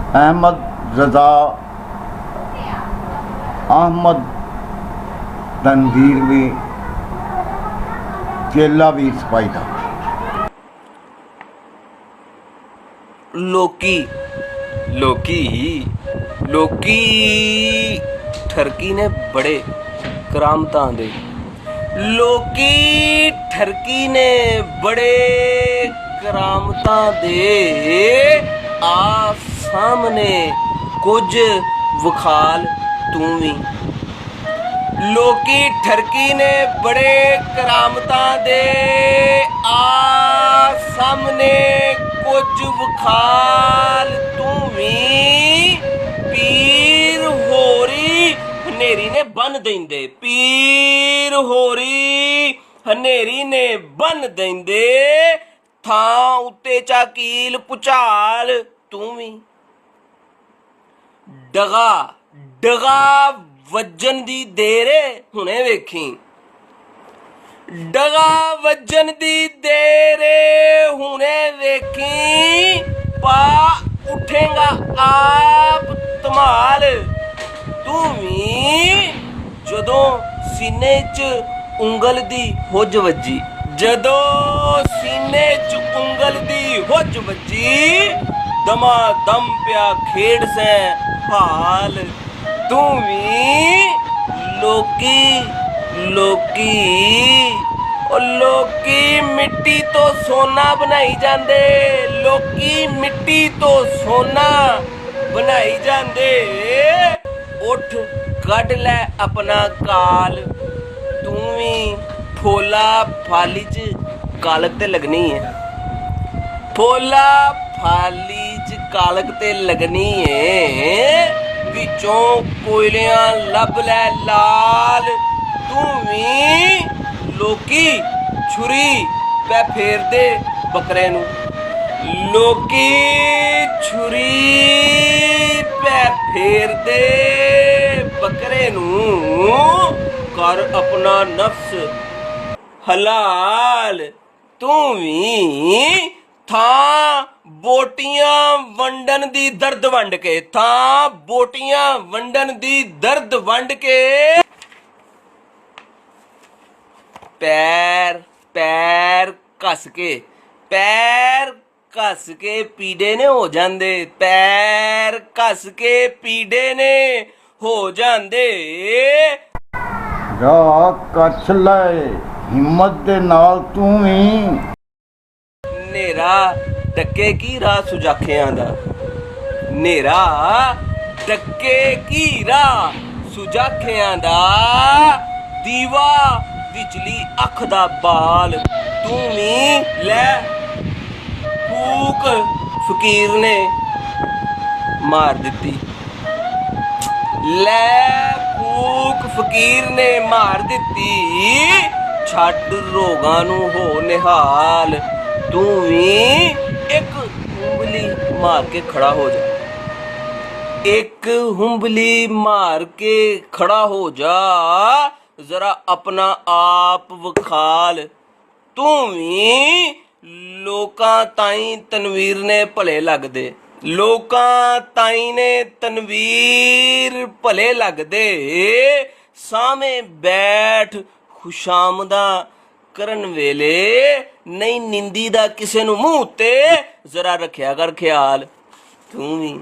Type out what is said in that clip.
अहमद रजा अहमद तनवीर भी चेला भी सिपाही था। लोकी लोकी लोकी ठरकी ने बड़े करामतां दे लोकी ठरकी ने बड़े करामतां दे आ सामने कुछ विखाल तू भी। लोकी ठरकी ने बड़े करामतां दे आ सामने कुछ विखाल तू भी। पीर होरी हनेरी ने बन देंदे पीर होरी हनेरी ने बन देंदे थां उत्ते चाकील पुचाल तू भी। डगा डगा वजन दी देरे हुणे वेखी डगा वजन दी देरे हुणे वेखी पा उठेगा आप धमाल तू भी। जदों सीने च उंगल दी हुज वजी जदों सीने च उंगल दी हुज वजी दमा दम प्या खेड़ से हाल तू भी। लोकी लोकी और लोकी मिट्टी तो सोना बनाई जांदे लोकी मिट्टी तो सोना बनाई जांदे। उठ कढ लै अपना काल तू भी। फोला फाली च कालक ते लगनी है फोला फाली च कालक ते लगनी है। विचों कोयलियां लब लै लाल तू भी। लोकी छुरी पै फेर दे बकरे नू लोकी छुरी पै फेर दे बकरे नू कर अपना नफ्स हलाल तू भी। थां बोटियां वंडन दी दर्द वंड के थां बोटियां वंडन दी दर्द वंड के पैर पैर कस के पीड़े ने हो जांदे पैर कस के पीड़े ने हो जांदे। जा कछ ले हिम्मत दे नाल तू भी। नेरा डके की राह सुजाखियां दा नेरा डके की राह सुजाखियां दा दीवा विचली अख दा बाल तू भी। लै फूक फकीर ने मार दिती लै फूक फकीर ने मार दिती। छड्ड रोगां नू हो निहाल तू भी। एक हुंबली मार के खड़ा हो जा एक हुंबली मार के खड़ा हो जा जरा अपना आप विखाल तू भी। लोकां ताईं तनवीर ने भले लगदे लोकां ताईं ने तनवीर भले लगदे। सामे बैठ खुशामदा करन वेले नहीं निंदी दा किसे नू मूंह ते जरा रखिया कर ख्याल तू भी।